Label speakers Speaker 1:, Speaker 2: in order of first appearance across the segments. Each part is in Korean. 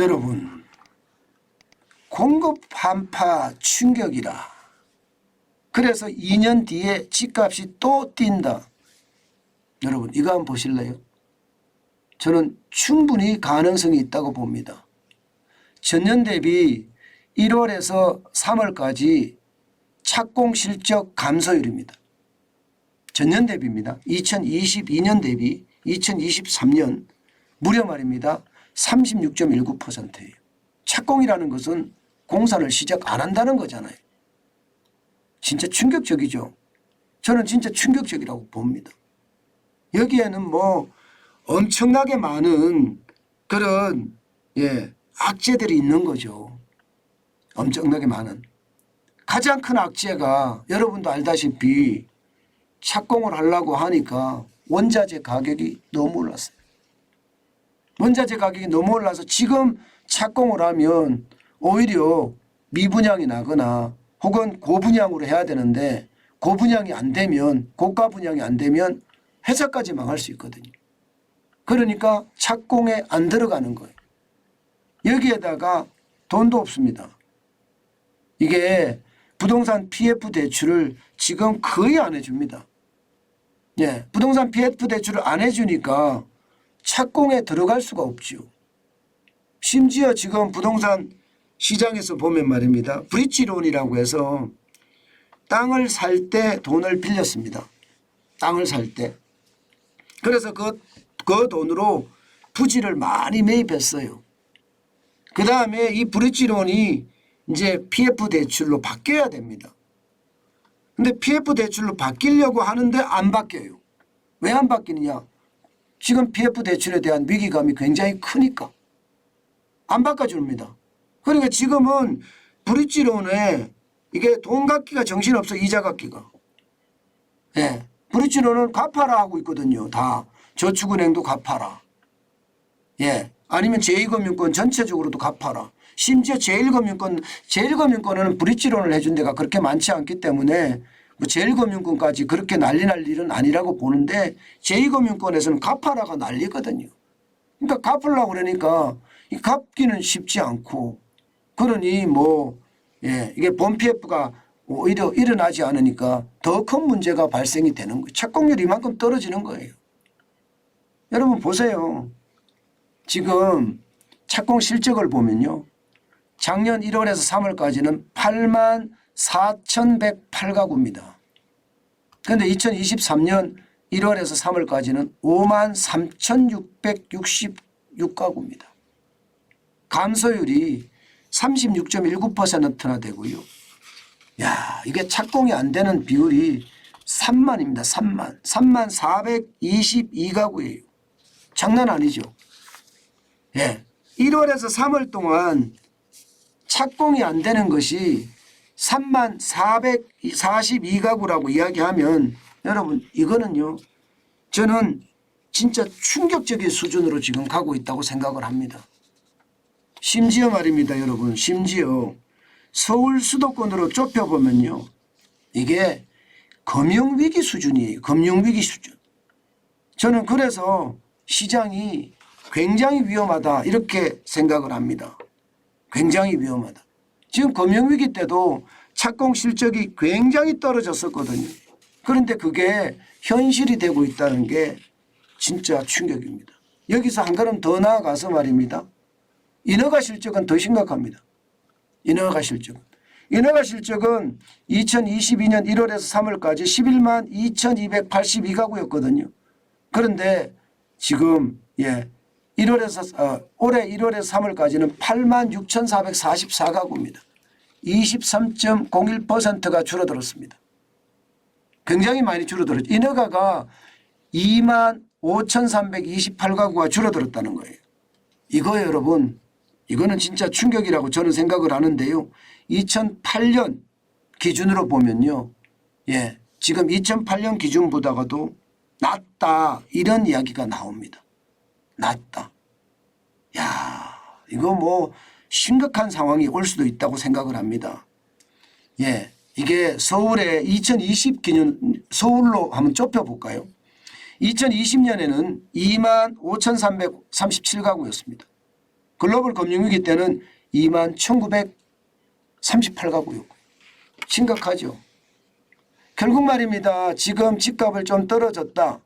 Speaker 1: 여러분, 공급 한파 충격이라. 그래서 2년 뒤에 집값이 또 뛴다. 여러분, 이거 한번 보실래요? 저는 충분히 가능성이 있다고 봅니다. 전년 대비 1월에서 3월까지 착공 실적 감소율입니다. 전년 대비입니다. 2022년 대비 2023년 무려 말입니다. 36.19%예요. 착공이라는 것은 공사를 시작 안 한다는 거잖아요. 진짜 충격적이죠. 저는 진짜 충격적이라고 봅니다. 여기에는 뭐 엄청나게 많은 그런 악재들이 있는 거죠. 엄청나게 많은. 가장 큰 악재가 여러분도 알다시피 착공을 하려고 하니까 원자재 가격이 너무 올랐어요. 원자재 가격이 너무 올라서 지금 착공을 하면 오히려 미분양이 나거나 혹은 고분양으로 해야 되는데 고분양이 안 되면 고가 분양이 안 되면 회사까지 망할 수 있거든요. 그러니까 착공에 안 들어가는 거예요. 여기에다가 돈도 없습니다. 이게 부동산 PF 대출을 지금 거의 안 해줍니다. 부동산 PF 대출을 안 해주니까 착공에 들어갈 수가 없죠. 심지어 지금 부동산 시장에서 보면 말입니다. 브릿지론이라고 해서 땅을 살 때 돈을 빌렸습니다. 땅을 살 때. 그래서 그 돈으로 부지를 많이 매입했어요. 그 다음에 이 브릿지론이 이제 PF 대출로 바뀌어야 됩니다. 근데 PF 대출로 바뀌려고 하는데 안 바뀌어요. 왜 안 바뀌느냐? 지금 PF 대출에 대한 위기감이 굉장히 크니까 안 바꿔줍니다. 그러니까 지금은 브릿지론에 이게 돈 갚기가 정신없어. 이자 갚기가. 브릿지론은 갚아라 하고 있거든요. 다 저축은행도 갚아라. 아니면 제2금융권 전체적으로도 갚아라. 심지어 제1금융권은 브릿지론을 해준 데가 그렇게 많지 않기 때문에 뭐 제1금융권까지 그렇게 난리 날 일은 아니라고 보는데 제2금융권에서는 갚아라가 난리거든요. 그러니까 갚으려고 그러니까 이 갚기는 쉽지 않고 그러니 이게 본 PF가 오히려 일어나지 않으니까 더 큰 문제가 발생이 되는 거예요. 착공률이 이만큼 떨어지는 거예요. 여러분 보세요. 지금 착공 실적을 보면요. 작년 1월에서 3월까지는 84,108가구입니다. 그런데 2023년 1월에서 3월까지는 53,666가구입니다. 감소율이 36.19%나 되고요. 이게 착공이 안 되는 비율이 3만입니다. 3만 422가구예요. 장난 아니죠. 1월에서 3월 동안 착공이 안 되는 것이 3만 442가구라고 이야기하면 여러분 이거는요. 저는 진짜 충격적인 수준으로 지금 가고 있다고 생각을 합니다. 심지어 말입니다. 여러분 심지어 서울 수도권으로 좁혀보면요. 이게 금융위기 수준이에요. 금융위기 수준. 저는 그래서 시장이 굉장히 위험하다 이렇게 생각을 합니다. 굉장히 위험하다. 지금 금융위기 때도 착공 실적이 굉장히 떨어졌었거든요. 그런데 그게 현실이 되고 있다는 게 진짜 충격입니다. 여기서 한 걸음 더 나아가서 말입니다. 인허가 실적은 더 심각합니다. 인허가 실적은 2022년 1월에서 3월까지 11만 2,282가구였거든요. 그런데 지금 올해 1월에서 3월까지는 8만 6,444가구입니다. 23.01%가 줄어들었습니다. 굉장히 많이 줄어들었죠. 인허가가 2만 5,328가구가 줄어들었다는 거예요. 이거예요, 여러분. 이거는 진짜 충격이라고 저는 생각을 하는데요. 2008년 기준으로 보면요. 지금 2008년 기준보다도 낮다 이런 이야기가 나옵니다. 낮다. 이거 심각한 상황이 올 수도 있다고 생각을 합니다. 이게 서울의 2020기준 서울로 한번 좁혀볼까요? 2020년에는 2만 5,337가구였습니다. 글로벌 금융위기 때는 21,938가구요. 심각하죠. 결국 말입니다. 지금 집값을 좀 떨어졌다.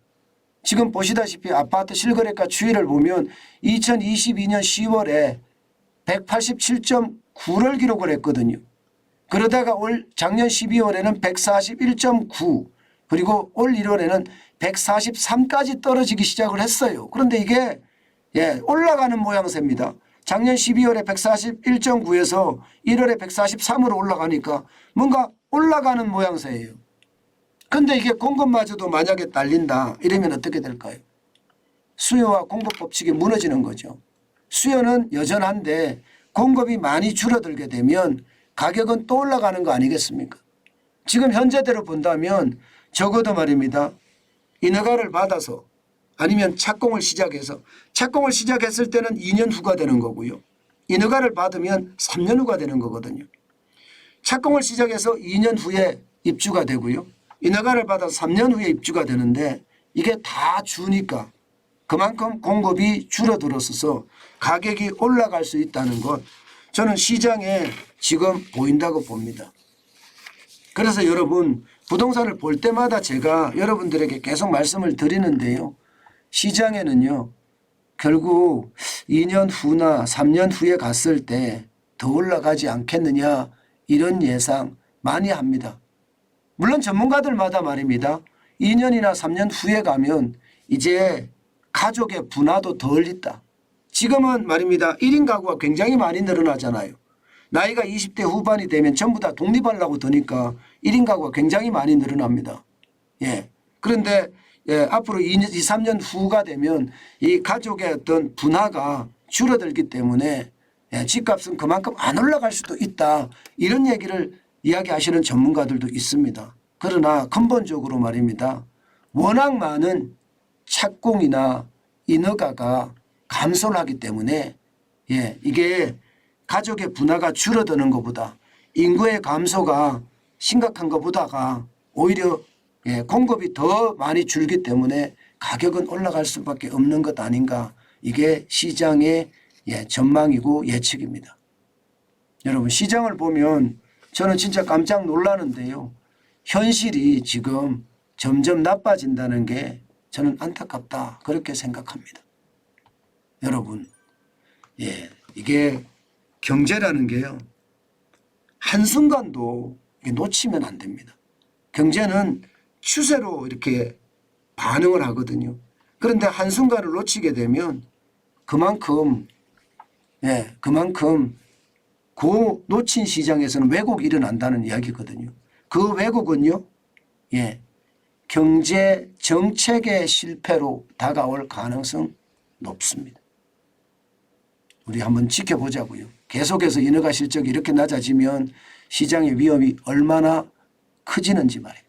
Speaker 1: 지금 보시다시피 아파트 실거래가 추이를 보면 2022년 10월에 187.9를 기록을 했거든요. 그러다가 작년 12월에는 141.9 그리고 올 1월에는 143까지 떨어지기 시작을 했어요. 그런데 이게 올라가는 모양새입니다. 작년 12월에 141.9에서 1월에 143으로 올라가니까 뭔가 올라가는 모양새예요. 그런데 이게 공급마저도 만약에 딸린다 이러면 어떻게 될까요? 수요와 공급 법칙이 무너지는 거죠. 수요는 여전한데 공급이 많이 줄어들게 되면 가격은 또 올라가는 거 아니겠습니까? 지금 현재대로 본다면 적어도 말입니다. 인허가를 받아서 아니면 착공을 시작해서 착공을 시작했을 때는 2년 후가 되는 거고요. 인허가를 받으면 3년 후가 되는 거거든요. 착공을 시작해서 2년 후에 입주가 되고요. 인허가를 받아서 3년 후에 입주가 되는데 이게 다 주니까 그만큼 공급이 줄어들어서 가격이 올라갈 수 있다는 것 저는 시장에 지금 보인다고 봅니다. 그래서 여러분 부동산을 볼 때마다 제가 여러분들에게 계속 말씀을 드리는데요. 시장에는요. 결국 2년 후나 3년 후에 갔을 때 더 올라가지 않겠느냐 이런 예상 많이 합니다. 물론 전문가들마다 말입니다. 2년이나 3년 후에 가면 이제 가족의 분화도 덜 있다. 지금은 말입니다. 1인 가구가 굉장히 많이 늘어나잖아요. 나이가 20대 후반이 되면 전부 다 독립하려고 드니까 1인 가구가 굉장히 많이 늘어납니다. 그런데 앞으로 2, 3년 후가 되면 이 가족의 어떤 분화가 줄어들기 때문에 집값은 그만큼 안 올라갈 수도 있다. 이런 얘기를 이야기하시는 전문가들도 있습니다. 그러나 근본적으로 말입니다. 워낙 많은 착공이나 인허가가 감소를 하기 때문에 이게 가족의 분화가 줄어드는 것보다 인구의 감소가 심각한 것보다가 오히려 공급이 더 많이 줄기 때문에 가격은 올라갈 수밖에 없는 것 아닌가. 이게 시장의 전망이고 예측입니다. 여러분 시장을 보면 저는 진짜 깜짝 놀라는데요. 현실이 지금 점점 나빠진다는 게 저는 안타깝다 그렇게 생각합니다. 여러분 이게 경제라는 게요. 한순간도 놓치면 안 됩니다. 경제는 추세로 이렇게 반응을 하거든요. 그런데 한순간을 놓치게 되면 그만큼 그 놓친 시장에서는 왜곡이 일어난다는 이야기거든요. 그 왜곡은요. 경제 정책의 실패로 다가올 가능성 높습니다. 우리 한번 지켜보자고요. 계속해서 인허가 실적이 이렇게 낮아지면 시장의 위험이 얼마나 커지는지 말입니다.